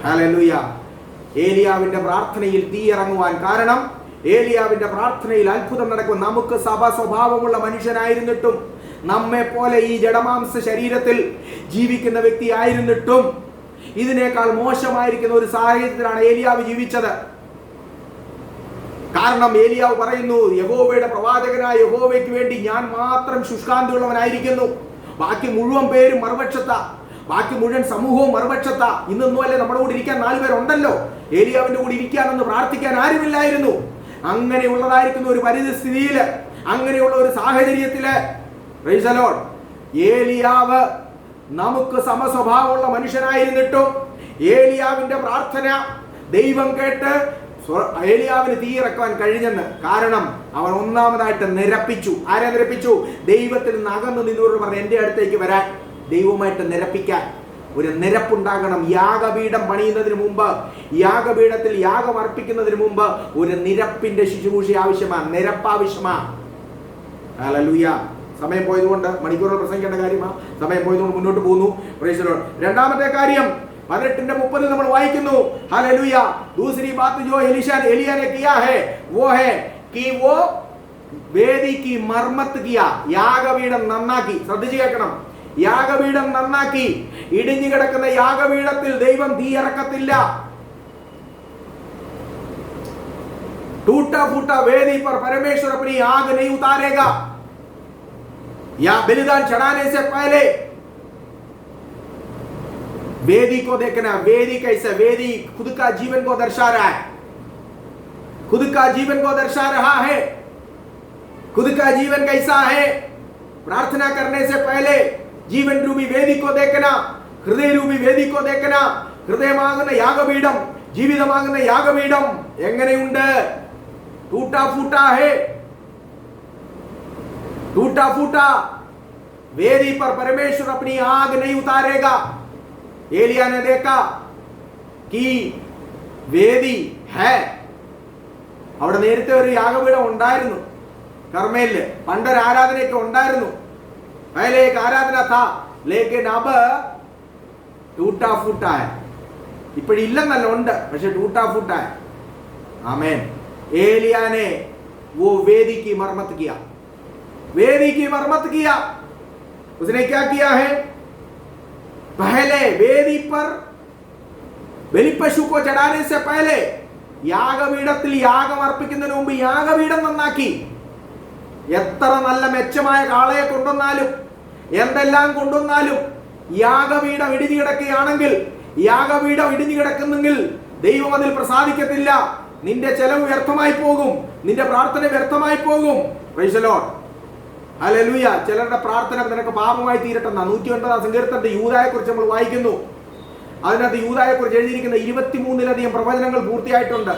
Hallelujah. ഏലിയാവിന്റെ പ്രാർത്ഥനയിൽ തീ ഇറങ്ങുവാൻ കാരണം, ഏലിയാവിന്റെ പ്രാർത്ഥനയിൽ അത്ഭുതം നടക്കും. നമുക്ക് സഭ സ്വഭാവമുള്ള മനുഷ്യനായിരുന്നിട്ടും, നമ്മെ പോലെ ഈ ജഡമാംസ ശരീരത്തിൽ ജീവിക്കുന്ന വ്യക്തി ആയിരുന്നിട്ടും ഇതിനേക്കാൾ മോശമായിരിക്കുന്ന ഒരു സാഹചര്യത്തിലാണ് ഏലിയാവ് ജീവിച്ചത്. കാരണം ഏലിയാവ് പറയുന്നു, യഹോവയുടെ പ്രവാചകനായ യഹോവയ്ക്ക് വേണ്ടി ഞാൻ മാത്രം ശുഷ്കാന്തിയുള്ളവനായിരിക്കുന്നു, ബാക്കി മുഴുവൻ പേരും മറുപക്ഷത്താ, ബാക്കി മുഴുവൻ സമൂഹവും മറുപക്ഷത്താ. ഇന്നൊന്നുമല്ലേ നമ്മുടെ കൂടെ ഇരിക്കാൻ 4 പേരുണ്ടല്ലോ, ഏലിയാവിന്റെ കൂടെ ഇരിക്കാനൊന്ന് പ്രാർത്ഥിക്കാൻ ആരുമില്ലായിരുന്നു. അങ്ങനെയുള്ളതായിരിക്കുന്ന ഒരു പരിസ്ഥിതിയില്, അങ്ങനെയുള്ള ഒരു സാഹചര്യത്തില് പ്രൈസ് ദി ലോർഡ്, ഏലിയാവ് നമുക്ക് സമസ്വഭാവമുള്ള മനുഷ്യനായിരുന്നിട്ടും ഏലിയാവിന്റെ പ്രാർത്ഥന ദൈവം കേട്ട് ഏലിയാവിന് തീയിറക്കാൻ കഴിഞ്ഞെന്ന്. കാരണം അവൻ ഒന്നാമതായിട്ട് നിരപ്പിച്ചു. ആരെ നിരപ്പിച്ചു? ദൈവത്തിൽ നിന്ന് അകന്നു നിന്നോട് പറഞ്ഞു എന്റെ അടുത്തേക്ക് വരാൻ. ദൈവമായിട്ട് നിരപ്പിക്കാൻ ഒരു നിരപ്പുണ്ടാകണം. യാഗപീഠം പണിയുന്നതിന് മുമ്പ്, യാഗപീഠത്തിൽ യാഗം അർപ്പിക്കുന്നതിന് മുമ്പ് ഒരു നിരപ്പിന്റെ ശുശ്രൂഷ ആവശ്യമാണ്, നിരപ്പ് ആവശ്യമാണ്. ഹല്ലേലൂയ. സമയം പോയതുകൊണ്ട് മണിക്കൂറുകൾ പ്രസംഗിക്കേണ്ട കാര്യമാണ്. സമയം പോയതുകൊണ്ട് മുന്നോട്ട് പോകുന്നു. Price the Lord. രണ്ടാമത്തെ കാര്യം 18:30 നമ്മൾ വായിക്കുന്നു. हालेलुया. दूसरी बात जो एलिया ने किया है वो है कि वो വേദി की मरम्मत किया. യാഗപീഠം നന്നാക്കി. ശ്രദ്ധിച്ചു കേൾക്കണം. യാഗപീഠം നന്നാക്കി. ഇടിഞ്ഞു കിടക്കുന്ന യാഗപീഠത്തിൽ ദൈവം തീ ഇറക്കത്തില്ല. टूटा फूटा वेदी पर परमेश्वर अपनी आग नहीं उतारेगा. या बलिदान चढ़ाने से पहले वेदी को देखना. वेदी कैसे? वेदी खुद का जीवन को दर्शा रहा है, खुद का जीवन को दर्शा रहा है. खुद का जीवन कैसा है? प्रार्थना करने से पहले जीवन रूपी वेदी को देखना, हृदय रूपी वेदी को देखना. ഹൃദയമാകുന്ന യാഗപീഠം, ജീവിതമാകുന്ന യാഗപീഠം എങ്ങനെയുണ്ട്? टूटा फूटा है, टूटा फूटा. वेदी पर परमेश्वर अपनी आग नहीं उतारेगा. एलिया ने देखा कि വേദി है. അവിടെ നേരത്തെ ഒരു യാഗപീഠം ഉണ്ടായിരുന്നു കർമ്മേലില്. പണ്ടൊരു ആരാധനയൊക്കെ ഉണ്ടായിരുന്നു. पहले एक आराधना था लेकिन अब टूटा फूटा है. ഇപ്പോഴില്ലെന്നല്ല, ഉണ്ട്, പക്ഷെ टूटा फूटा है. आमीन. एलिया ने वो वेदी की मरम्मत किया, वेदी की मरम्मत किया. उसने क्या किया है? पहले वेदी पर ബലിപശു को चढ़ाने से पहले യാഗപീഠത്തിൽ യാഗം അർപ്പിക്കുന്നതിന് മുമ്പ് യാഗപീഠം നന്നാക്കി. എത്ര നല്ല മെച്ചമായ കാളയെ കൊണ്ടുവന്നാലും എന്തെല്ലാം കൊണ്ടുവന്നാലും യാഗപീഠം ഇടിഞ്ഞു കിടക്കുകയാണെങ്കിൽ, യാഗപീഠം ഇടിഞ്ഞു കിടക്കുന്നെങ്കിൽ ദൈവം അതിൽ പ്രസാദിക്കത്തില്ല. നിന്റെ ചെലവ് വ്യർത്ഥമായി പോകും, നിന്റെ പ്രാർത്ഥന വ്യർത്ഥമായി പോകും. Price the Lord. ഹല്ലേലൂയ. ചിലരുടെ പ്രാർത്ഥന നിനക്ക് പാപമായി തീരട്ടെന്ന 109 സങ്കീർത്തനത്തിൽ യൂദായെ കുറിച്ച് നമ്മൾ വായിക്കുന്നു. അതിനകത്ത് യൂദായെ കുറിച്ച് എഴുതിയിരിക്കുന്ന 23-ലധികം പ്രവചനങ്ങൾ പൂർത്തിയായിട്ടുണ്ട്.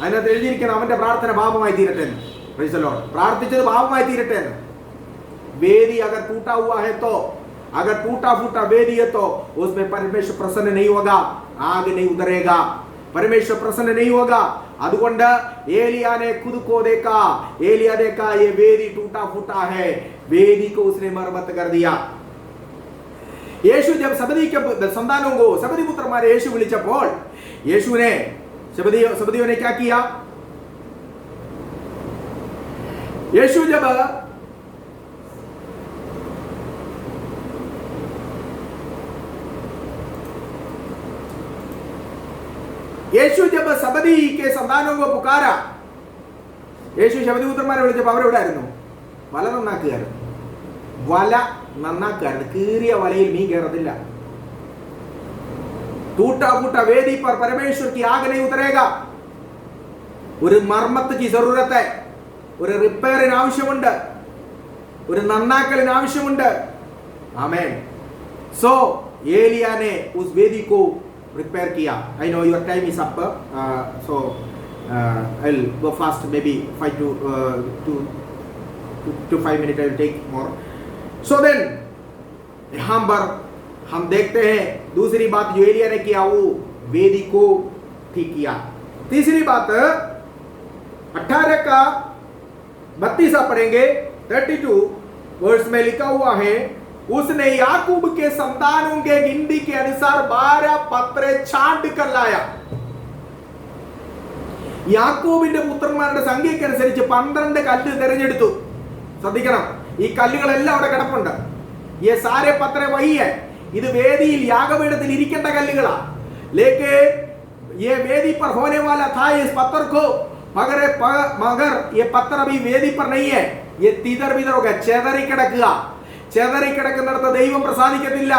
അതിനകത്ത് എഴുതിയിരിക്കുന്ന അവന്റെ പ്രാർത്ഥന പാപമായി തീരട്ടെ എന്ന്. Price the Lord. പ്രാർത്ഥിച്ചത് പാപമായി തീരട്ടെ എന്ന്. वेदी अगर टूटा हुआ है तो, अगर टूटा फूटा वेदी है तो उसमें परमेश्वर प्रसन्न नहीं होगा, आग नहीं उतरेगा, परमेश्वर प्रसन्न नहीं होगा. അതുകൊണ്ട് एलिया ने खुद को देखा, एलिया देखा ये वेदी टूटा फूटा है, वेदी को उसने मरम्मत कर दिया. യേശു जब सबदी के संतानों को, सबदी पुत्रന്മാരെ യേശു വിളിച്ചപ്പോൾ യേശുവിനെ सबदियों ने क्या किया? യേശു जब യേശു जब सबदी के संतानों को पुकारा, യേശു ശബദി പുത്രന്മാരെ വിളിച്ചപ്പോൾ അവരെവിടായിരുന്നു? വല നന്നാക്കുകയായിരുന്നു. വല നന്നാക്കുകയായിരുന്നു. കീറിയ വലയിൽ മീൻ കയറത്തില്ല. टूटा फूटा वेदी पर परमेश्वर की आग नहीं उतरेगा. ഒരു മർമ്മത്ത് की जरूरत है, ഒരു റിപ്പയറിന് ആവശ്യമുണ്ട്, ഒരു നന്നാക്കലിന് ആവശ്യമുണ്ട്. ആമേൻ. സോ एलिया ने उस वेदी को prepare किया. I know your time is up, so I'll go fast, maybe 5 to 5 minutes I will take more. So then यहाँ पर हम देखते हैं दूसरी बात जो एलिया ने किया, वो वेदी को ठीक किया. तीसरी बात 18 का 32 आप पढ़ेंगे. 32 वर्ष में लिखा हुआ है उसने याकूब के संतानों के गिनती के अनुसार 12 पत्रे छांट कर लाया. യാക്കോബിന്റെ പുത്രന്മാരുടെ സംഖ്യക്കനുസരിച്ച് 12 കല്ല് തിരഞ്ഞെടുത്തു. ശ്രദ്ധിക്കണം, ഈ കല്ലുകളെല്ലാം അവിടെ കിടപ്പുണ്ട്. ये सारे पत्रे वही है. ഇത് വേദിയിൽ യാഗപീഠത്തിൽ ഇരിക്കേണ്ട കല്ലുകളാ. लेकिन ये वेदी पर होने वाला था इस पत्थर को, मगर ये पत्थर अभी वेदी पर नहीं है. ये तिधर बिधर हो गया, ചെതറി കിടക്കുക. ചെതറി കിടക്കുന്നിടത്ത് ദൈവം പ്രസാദിക്കത്തില്ല.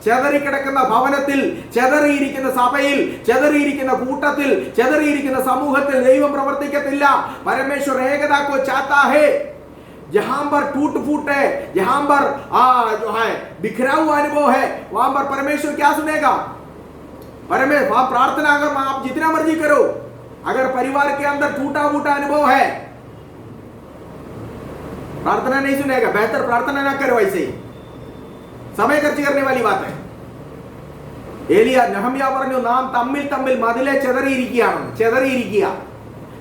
ചെതറിക്കിടക്കുന്ന ഭവനത്തിൽ, ചെതറിയിരിക്കുന്ന സഭയിൽ, ചെതറിയിരിക്കുന്ന കൂട്ടത്തിൽ, ചെതറിയിരിക്കുന്ന സമൂഹത്തിൽ ദൈവം പ്രവർത്തിക്കത്തില്ല. परमेश्वर एकता को चाहता है. जहां पर टूट फूट है, जहां पर जो है बिखरा हुआ अनुभव है, वहां पर परमेश्वर क्या सुनेगा? परमेश्वर वहां प्रार्थना अगर आप जितना मर्जी करो, अगर परिवार के अंदर टूटा फूटा अनुभव है, प्रार्थना नहीं सुनेगा. बेहतर प्रार्थना ना करो. वैसे समय खर्च करने वाली बात है. ഏലിയാ നെഹമ്യാ പറഞ്ഞു, നാം തമ്മിൽ തമ്മിൽ മതിലെ ചെതറിയിരിക്കുകയാണ്.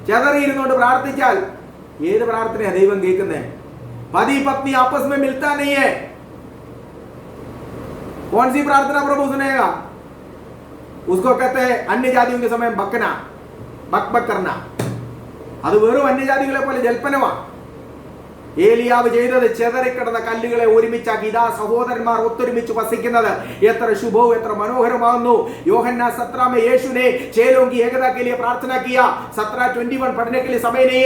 ചെതറിയിരുന്നുകൊണ്ട് പ്രാർത്ഥിച്ചാൽ ഏത് പ്രാർത്ഥനയാ ദൈവം കേൾക്കുന്നത്? पति पत्नी आपस में मिलता नहीं है, कौन सी प्रार्थना प्रभु सुनेगा? उसको कहते हैं अन्य जातियों के समय बकना, बक करना. അത് വെറും അന്യജാതികളെ പോലെ ജൽപ്പനമാണ്. ഏലിയാവ് ചെയ്തത് ചെതറിക്കിടന്ന കല്ലുകളെ ഒരുമിച്ചാക്കി. ഇതാ സഹോദരന്മാർ ഒത്തൊരുമിച്ച് വസിക്കുന്നത് എത്ര ശുഭവും എത്ര മനോഹരമാകുന്നു. യോഹന്നാൻ 17 में यीशु ने चेलों की एकता के लिए प्रार्थना किया. 17:21 पढ़ने के लिए समय नहीं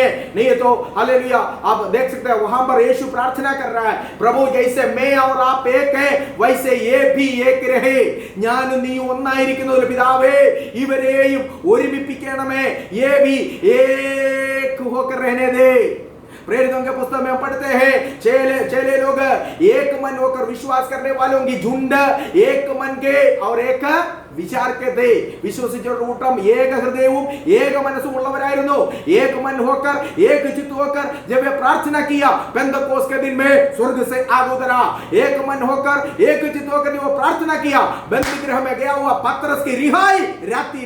है तो हालेलुया आप देख सकते हैं. वहां पर यीशु प्रार्थना कर रहा है, प्रभु जैसे मैं और आप एक है वैसे ये भी एक रहे. ഞാനും നീ ഒന്നായിരിക്കുന്ന പിതാവേ, ഇവരെയും ഒരുമിപ്പിക്കണമേ. ये भी एक होकर रहने दे. प्रेरितों के पुस्तक में हम पढ़ते हैं, चेले लोग एक मन होकर विश्वास करने वालों की झुंड एक मन के और एक विचार के थे. വിശ്വസിച്ചവരുടെ കൂട്ടം ഏക ഹൃദയവും ഏക മനസ്സും ഉള്ളവരായിരുന്നു. एक मन होकर एक चित्त होकर जब वे प्रार्थना किया, पेंतकोस्त के दिन में स्वर्ग से आग उतरा. एक मन होकर एक चित्त होकर जब वो प्रार्थना किया, बंदी गृह में गया हुआ पतरस की रिहाई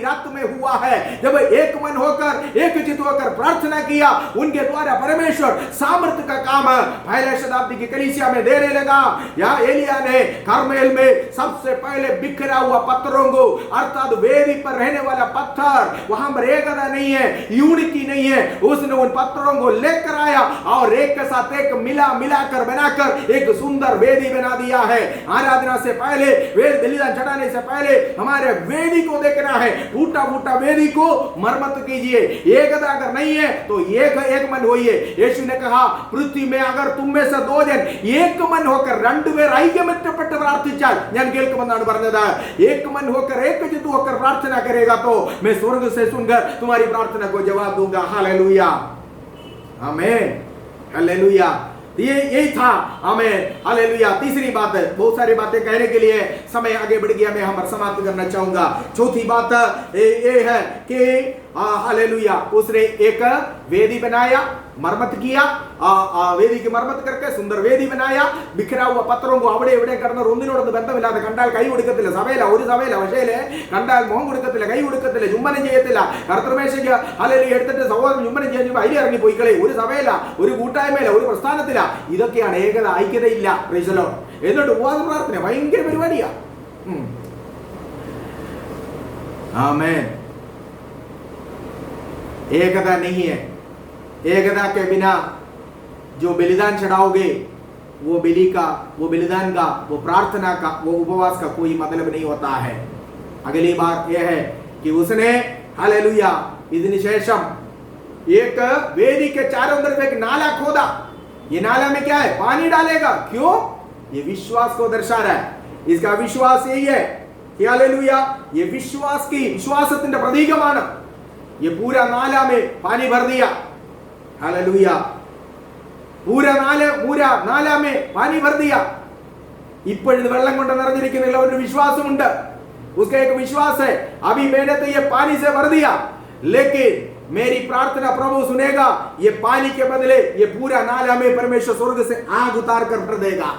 रात में हुआ है. जब एक मन होकर एक चित्त होकर प्रार्थना किया, उनके द्वारा परमेश्वर सामर्थ्य का काम पहले शताब्दी की कलीसिया में देने लगा. या एलिया ने कर्मेल में सबसे पहले बिखरा हुआ पत्थरों को, अर्थात वेदी पर रहने वाला पत्थर, वहां पर एकता नहीं है, यूनिटी नहीं है, उसने उन पत्थरों को लेकर आया और एक के साथ एक मिलाकर बनाकर एक सुंदर वेदी बना दिया है. आराधना से पहले, वेद बलिदान चढ़ाने से पहले हमारे वेदी को देखना है. टूटा फूटा वेदी को मरम्मत कीजिए. एकता अगर नहीं है तो एक मन होइए. यीशु ने कहा, पृथ्वी में अगर तुम में से 2 जन एक मन होकर രണ്ടുപേർ ഐക്യമെറ്റപ്പെട്ട് പ്രാർത്ഥിച്ചാൽ ഞാൻ കേൾക്കുമെന്നാണ് പറഞ്ഞത്. एक मन होकर एक चित्त होकर प्रार्थना करेगा तो मैं स्वर्ग से सुनकर तुम्हारी प्रार्थना को जवाब दूंगा. हालेलुया, आमीन, हालेलुया. यही था. आमीन, हालेलुया. तीसरी बात है, बहुत सारी बातें कहने के लिए समय आगे बढ़ गया, मैं हम समाप्त करना चाहूंगा. चौथी बात ये है कि हालेलुया उसने एक वेदी बनाया, मरम्मत किया. വേദി മർമ്മത്ത് करके സുന്ദർ വേദി बनाया. बिखरा हुआ പത്രവും അവിടെ ഇവിടെ കിടന്ന ഒന്നിനോടൊന്നും ബന്ധമില്ലാതെ കണ്ടാൽ കൈ കൊടുക്കത്തില്ല. ഒരു സഭയില പക്ഷേ കണ്ടാൽ മുഖം കൊടുക്കത്തില്ല, കൈ കൊടുക്കത്തില്ല, ചുംബനം ചെയ്യത്തില്ല. കർത്തൃമേശയ്ക്ക് അല്ലെങ്കിൽ എടുത്തിട്ട് സഹോദരൻ ചുംബനം ചെയ്യുമ്പോൾ അതിൽ ഇറങ്ങി പോയിക്കളെ. ഒരു സഭയില, ഒരു കൂട്ടായ്മയില, ഒരു പ്രസ്ഥാനത്തില. ഇതൊക്കെയാണ് ഏകത, ഐക്യതയില്ല. Praise the Lord. എന്നിട്ട് ഉപവാസ പ്രാർത്ഥന ഭയങ്കര പരിപാടിയാ. ആമേൻ. एकता नहीं है. एकता के बिना जो बलिदान चढ़ाओगे, वो बलिदान का, वो प्रार्थना का, वो उपवास का कोई मतलब नहीं होता है. अगली बात यह है कि उसने हालेलुया ഇതിന് ശേഷം एक वेदी के चारों तरफ एक नाला खोदा. ये नाला में क्या है? पानी डालेगा. क्यों? ये विश्वास को दर्शा रहा है. इसका विश्वास यही है कि हालेलुया ये विश्वासത്തിന്റെ പ്രതീകമാണ്. ये पूरा नाला में पानी भर दिया. हालेलुया, पूरा नाला में पानी भर दिया. ഇപ്പോഴും വെള്ളം കൊണ്ട് നിറഞ്ഞിരിക്കുന്ന ഒരു വിശ്വാസമുണ്ട്. उसका एक विश्वास है, अभी मैंने तो ये पानी से भर दिया, लेकिन मेरी प्रार्थना प्रभु सुनेगा. ये पानी के बदले ये पूरा नाला में परमेश्वर स्वर्ग से आग उतार कर भर देगा.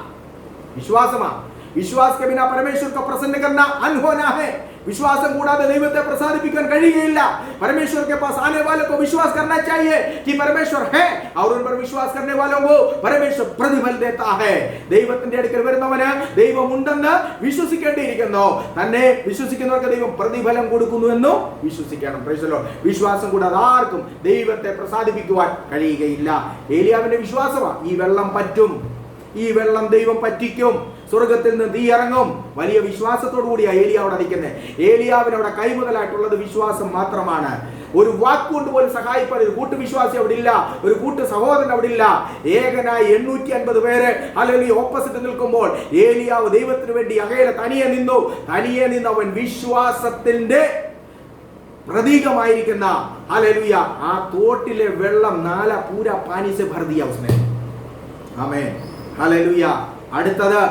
विश्वास के बिना परमेश्वर को प्रसन्न करना अनहोना है. വിശ്വാസം കൂടാതെ ദൈവത്തെ പ്രസാദിപ്പിക്കാൻ കഴിയുകയില്ല. परमेश्वर के पास आने वाले को विश्वास करना चाहिए कि परमेश्वर है और उन पर विश्वास करने वालों को परमेश्वर प्रतिफल देता है. ദൈവത്തിന്റെ അടുക്കൽ വരുന്നവന് ദൈവം ഉണ്ടെന്ന് വിശ്വസിക്കേണ്ടിയിരിക്കുന്നു. തന്നെ വിശ്വസിക്കുന്നവർക്ക് ദൈവം പ്രതിഫലം കൊടുക്കുന്നു എന്നും വിശ്വസിക്കണം. വിശ്വാസം കൂടാതെ ആർക്കും ദൈവത്തെ പ്രസാദിപ്പിക്കുവാൻ കഴിയുകയില്ല. ഏലിയാവിന്റെ വിശ്വാസമാണ് ഈ വെള്ളം പറ്റും, ഈ വെള്ളം ദൈവം പറ്റിക്കും, സ്വർഗത്തിൽ നിന്ന് തീ ഇറങ്ങും. വലിയ വിശ്വാസത്തോടു കൂടിയാണ് ഏലിയാവ് നിൽക്കുന്നത്. ഏലിയാവിനവിടെ കൈമുതലായിട്ടുള്ളത് വിശ്വാസം മാത്രമാണ്. ഒരു വാക്കുകൊണ്ട് പോലും സഹായിപ്പാൻ ഒരു കൂട്ടുവിശ്വാസി അവിടെ ഇല്ല, ഒരു കൂട്ടു സഹോദരൻ അവിടെ ഇല്ല. ഏകനായി 850 പേര് അല്ലെങ്കിൽ ഓപ്പോസിറ്റ് നിൽക്കുമ്പോൾ ഏലിയാവ് ദൈവത്തിന് വേണ്ടി അകലെ തനിയെ നിന്നു. തനിയെ നിന്ന് അവൻ വിശ്വാസത്തിന്റെ പ്രതീകമായിരിക്കുന്ന ഹല്ലേലൂയ ആ തോട്ടിലെ വെള്ളം നാല പൂര പാനി സെ ഭർ ദിയ उसने. ആമേൻ, ഹല്ലേലൂയ. അടുത്തത്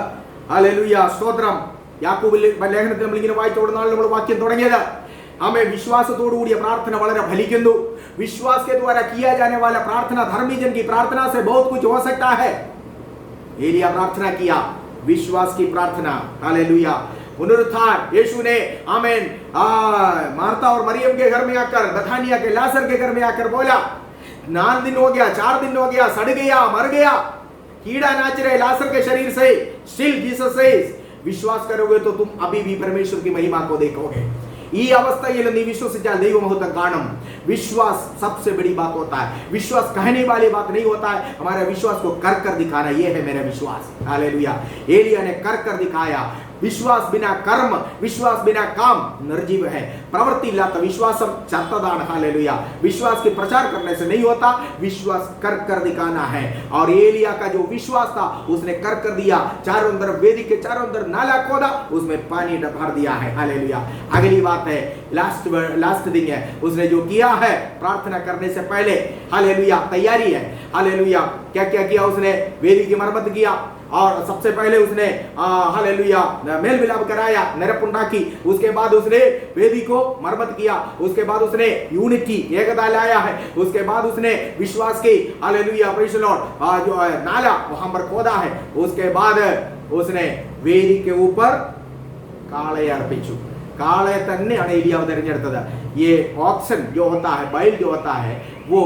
ഹല്ലേലൂയ, സ്തോത്രം. യാക്കോബിലെ ലേഖനത്തിൽ നമ്മൾ ഇങ്ങനെ വായിച്ചോടുന്നാണ് നമ്മൾ വാക്യം തുടങ്ങിയത്. ആമേൻ. വിശ്വാസത്തോടു കൂടിയ പ്രാർത്ഥന വളരെ ഫലിക്കുന്നു. विश्वास के द्वारा किया जाने वाला प्रार्थना धर्मी जन की प्रार्थना से बहुत कुछ हो सकता है. एलिया प्रार्थना किया, विश्वास की प्रार्थना. हालेलुया. पुनरुत्थान यीशु ने आमीन मार्था और मरियम के घर में आकर, बथानिया के लाजर के घर में आकर बोला, 4 दिन हो गया, 4 दिन हो गया, सड़ गया, मर गया, कीड़ा नाच रहे लाजर के शरीर से. स्टिल जीसस सेज, विश्वास करोगे तो तुम अभी भी परमेश्वर की महिमा को देखोगे. ഈ അവസ്ഥയിൽ നീ വിശ്വസിച്ചാൽ ദൈവമഹത്വം കാണും. विश्वास सबसे बड़ी बात होता है. विश्वास कहने वाली बात नहीं होता है. हमारे विश्वास को कर कर दिखाना, ये है मेरा विश्वास. हालेलुया. एलिया ने कर कर दिखाया. विश्वास बिना कर्म, विश्वास बिना काम निर्जीव है. प्रवृत्ति इल्लाता विश्वासम चत्तदान. हालेलुया. विश्वास के प्रचार करने से नहीं होता, विश्वास कर कर दिखाना है. और एलिया का जो विश्वास था उसने कर कर दिया. चारों तरफ वेदी के चारों तरफ नाला खोदा, उसमें पानी भर दिया है. हालेलुया. अगली बात है, लास्ट थिंग है, उसने जो किया है प्रार्थना करने से पहले, हालेलुया, तैयारी है. हालेलुया. क्या क्या किया उसने? वेदी की मरम्मत किया और सबसे पहले उसने हालेलुया मेल मिलाप कराया, नरपुंडाकी. उसके बाद उसने वेदी को मरम्मत किया. उसके बाद उसने यूनिटी, एकता लाया है. उसके बाद उसने विश्वास की, हालेलुया, प्रेज़ द लॉर्ड, जो नाला वहां पर खोदा है. उसके बाद उसने वेदी के ऊपर काले अर्पिച്ചു. काले തന്നെയാണ് ഏലിയാവ് തിരഞ്ഞെടുത്തത്. ये ऑक्सन जो होता है, बैल जो होता है, वो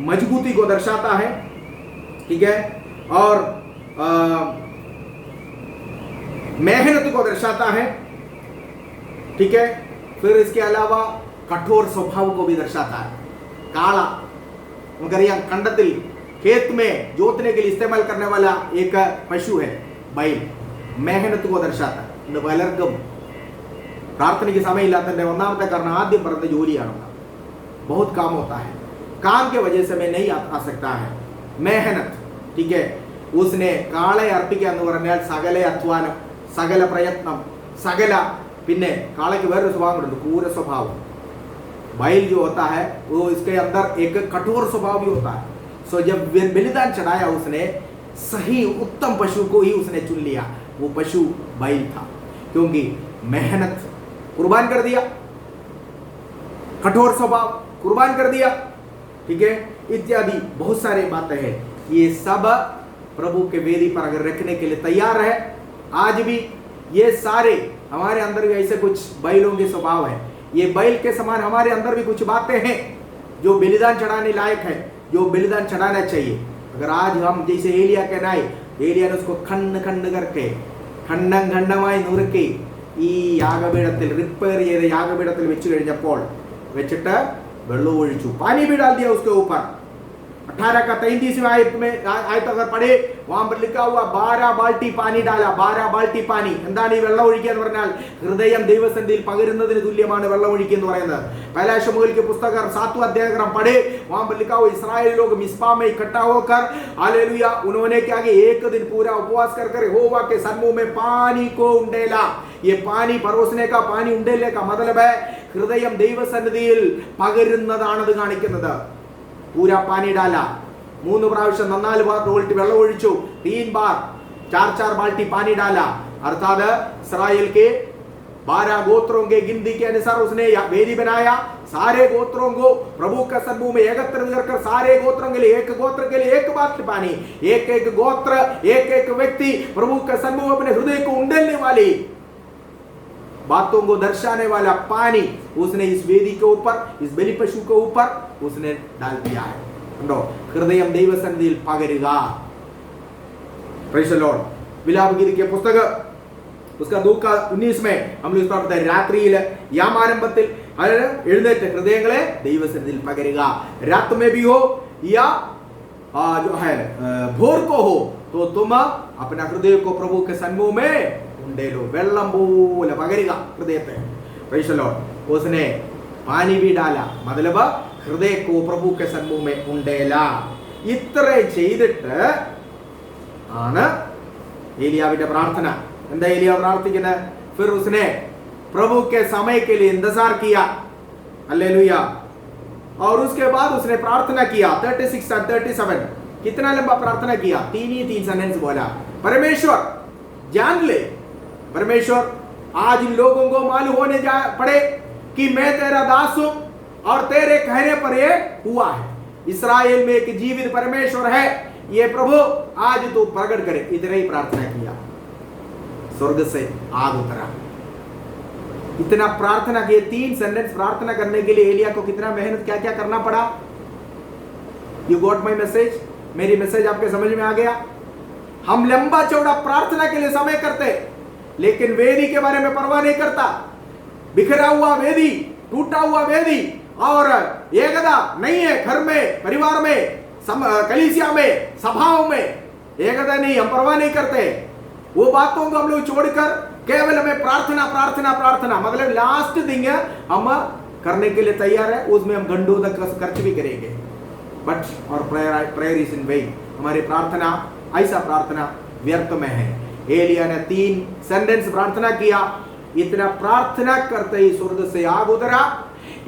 मजबूती को दर्शाता है. ठीक है. और मेहनत को दर्शाता है. ठीक है. फिर इसके अलावा कठोर स्वभाव को भी दर्शाता है. काला നമുക്കറിയാം, കണ്ടത്തിൽ खेत में जोतने के लिए इस्तेमाल करने वाला एक पशु है बैल. मेहनत को दर्शाता है. ഇന്ന് പലർക്കും പ്രാർത്ഥനയ്ക്ക് സമയമില്ലാത്തതിന്റെ ഒന്നാമത്തെ കാരണം ആദ്യം പറഞ്ഞ ജോലിയാണ്. बहुत काम होता है, काम के वजह से मैं नहीं आ सकता है. मेहनत. ठीक है. उसने കാളെ അർപ്പിക്കുക എന്ന് പറഞ്ഞാൽ സകല അധ്വാനം, സകല പ്രയത്നം, സകല. പിന്നെ കാളയ്ക്ക് വേറൊരു സ്വഭാവം ഉണ്ട്, ക്രൂര സ്വഭാവം. बैल जो होता है वो इसके अंदर एक कठोर स्वभाव भी होता है. सो जब बलिदान चढ़ाया उसने सही उत्तम पशु को ही उसने चुन लिया. वो पशु बैल था, क्योंकि मेहनत कुर्बान कर दिया, कठोर स्वभाव कुर्बान कर दिया. ठीक है. इत्यादि बहुत सारे बातें हैं. ये सब प्रभु के वेदी पर अगर रखने के लिए तैयार है, आज भी ये सारे हमारे अंदर भी ऐसे कुछ बैलों के स्वभाव है. ये बैल के समान हमारे अंदर भी कुछ बातें हैं जो बलिदान चढ़ाने लायक है, जो बलिदान चढ़ाना चाहिए. अगर आज हम जैसे एलिया के नाई, एलिया ने उसको खंड खंड करके खंडം ഖണ്ഡമായി നുറുക്കി ഈ യാഗപീഠത്തിൽ റിപ്പയർ ചെയ്ത യാഗപീഠത്തിൽ വെച്ച് കഴിഞ്ഞപ്പോൾ വെച്ചിട്ട് വെള്ളം ഒഴിച്ചു. पानी भी डाल दिया उसके ऊपर. 18 का 33 आयत अगर पढ़े, वहां पर लिखा हुआ 12 बाल्टी पानी डाला. 12 बाल्टी पानी. എന്താണ് ഈ വെള്ളം ഒഴിക്കുക എന്ന് പറഞ്ഞാൽ? ഹൃദയം ദൈവസന്നിധിയിൽ പകരുന്നതിന് തുല്യമാണ് വെള്ളം ഒഴിക്കുക എന്ന് പറയുന്നത്. पहला शमूएल के पुस्तक 7वां अध्याय अगर हम पढ़े, वहां पर लिखा हुआ इस्राएली लोग मिस्पा में इकट्ठा होकर, हालेलुया, उन्होंने क्या किया? एक दिन पूरा उपवास कर यहोवा के सन्मुख में पानी को उंडेला. ये पानी परोसने का, पानी उंडेले का मतलब है ഹൃദയം ദൈവസന്നിധിയിൽ പകരുന്നതാണത് കാണിക്കുന്നത്. पूरा पानी डाला. 3 പ്രാവശ്യം 4 बार വെള്ളം ഒഴിച്ചു. 3 बार 4 बाल्टी पानी डाला. अर्थात इस्राएल के 12 गोत्रों के गिनती के अनुसार उसने वेदी बनाया. सारे गोत्रों को प्रभु का सन्मुख में एकत्रित कर सारे गोत्रों के लिए, एक गोत्र के लिए एक बाल्टी पानी, एक एक गोत्र, एक एक व्यक्ति प्रभु का सन्मुख अपने हृदय को उंडेलने वाली बातों को दर्शाने वाला पानी उसने इस वेदी के ऊपर, इस बलि पशु के ऊपर उसने डाल दिया है। हृदय ദൈവസന്നിധിയിൽ പകരുക। Praise the Lord. विलाप गीत के पुस्तक उसका 2 का 19 में हम लोग इस बात बताए, രാത്രിയിൽ യാമാരംഭത്തിൽ എഴുന്നേറ്റ് ഹൃദയങ്ങളെ ദൈവസന്നിധിയിൽ പകരുക। रात में भी हो या जो है भोर को हो तो तुम अपना हृदय को प्रभु के सन्मुख में उंडे लो। വെള്ളം പോലെ പകരുക ഹൃദയത്തെ। Praise the Lord. उसने पानी भी डाला, मतलब हृदय को प्रभु के सन्मुख में उंडेला। ഇത്ര ചെയ്തിട്ട് ആണ് ഏലിയാവിന്റെ പ്രാർത്ഥന। എന്താ ഏലിയാവ് പ്രാർത്ഥിക്കുന്നത്? फिर उसने प्रभु के समय के लिए इंतजार किया। हालेलुया। और उसके बाद उसने प्रार्थना किया 36 और 37। कितना लंबा प्रार्थना किया? 3 सेंटेंस बोला, परमेश्वर जान ले, परमेश्वर आज इन लोगों को मालूम होने पड़े कि मैं तेरा दास हूं और तेरे कहने पर ये हुआ है। इस्राएल में एक जीवित परमेश्वर है, ये प्रभु आज तू प्रकट करे। इतना ही प्रार्थना किया, स्वर्ग से आग उतरा। इतना प्रार्थना किए, 3 सेंटेंस प्रार्थना करने के लिए एलिया को कितना मेहनत, क्या क्या करना पड़ा। You got my message? मेरी मैसेज आपके समझ में आ गया? हम लंबा चौड़ा प्रार्थना के लिए समय करते, लेकिन वेदी के बारे में परवाह नहीं करता। बिखरा हुआ वेदी, टूटा हुआ वेदी और एकता नहीं है घर में, परिवार में, कलीसिया में, सभाओं में एकता नहीं, हम परवाह नहीं करते। वो बातों को हम लोग छोड़कर केवल हमें प्रार्थना प्रार्थना प्रार्थना, मतलब लास्ट थिंग हम करने के लिए तैयार है, उसमें हम घंटों तक खर्च भी करेंगे। बट और प्रेयर इज इन वेन। हमारी प्रार्थना, ऐसा प्रार्थना व्यर्थ में है। एलिया ने 3 सेंटेंस प्रार्थना किया। इतना प्रार्थना करते ही स्वर्ग से आग उतरा,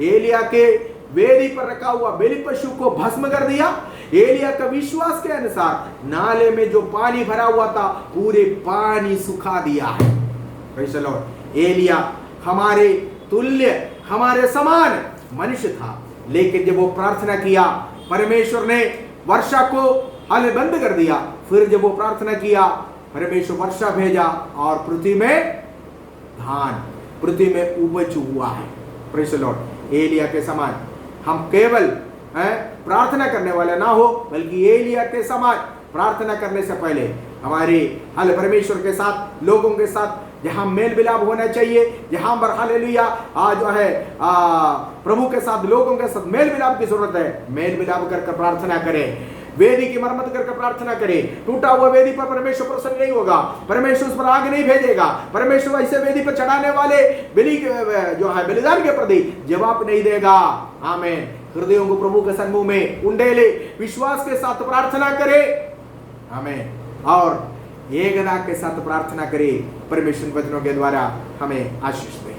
एलिया के वेदी पर रखा हुआ बलि पशु को भस्म कर दिया। एलिया का विश्वास के अनुसार नाले में जो पानी भरा हुआ था पूरे पानी सुखा दिया है। Praise the Lord. एलिया हमारे तुल्य, हमारे समान मनुष्य था, लेकिन जब वो प्रार्थना किया परमेश्वर ने वर्षा को हल बंद कर दिया। फिर जब वो प्रार्थना किया परमेश्वर वर्षा भेजा और पृथ्वी में धान, पृथ्वी में उपज हुआ है। Praise the Lord. एलिया के समान हम केवल प्रार्थना करने वाले ना हो, बल्कि एलिया के समान प्रार्थना करने से पहले हमारे हल परमेश्वर के साथ, लोगों के साथ जहां मेल मिलाप होना चाहिए, जहां पर हालेलुया जो है प्रभु के साथ, लोगों के साथ मेल मिलाप की जरूरत है। मेल मिलाप करके प्रार्थना करें, वेदी की मरम्मत करके प्रार्थना करें। टूटा हुआ वेदी पर परमेश्वर प्रसन्न नहीं होगा, परमेश्वर उस पर आग नहीं भेजेगा, परमेश्वर ऐसे वेदी पर चढ़ाने वाले बलि जो है बलिदान के प्रति जवाब नहीं देगा। आमीन। हृदयों को प्रभु के सन्मुख में उंडेले, विश्वास के साथ प्रार्थना करे। आमीन। और एकता के साथ प्रार्थना करे। परमेश्वर वचनों के द्वारा हमें आशीष दे।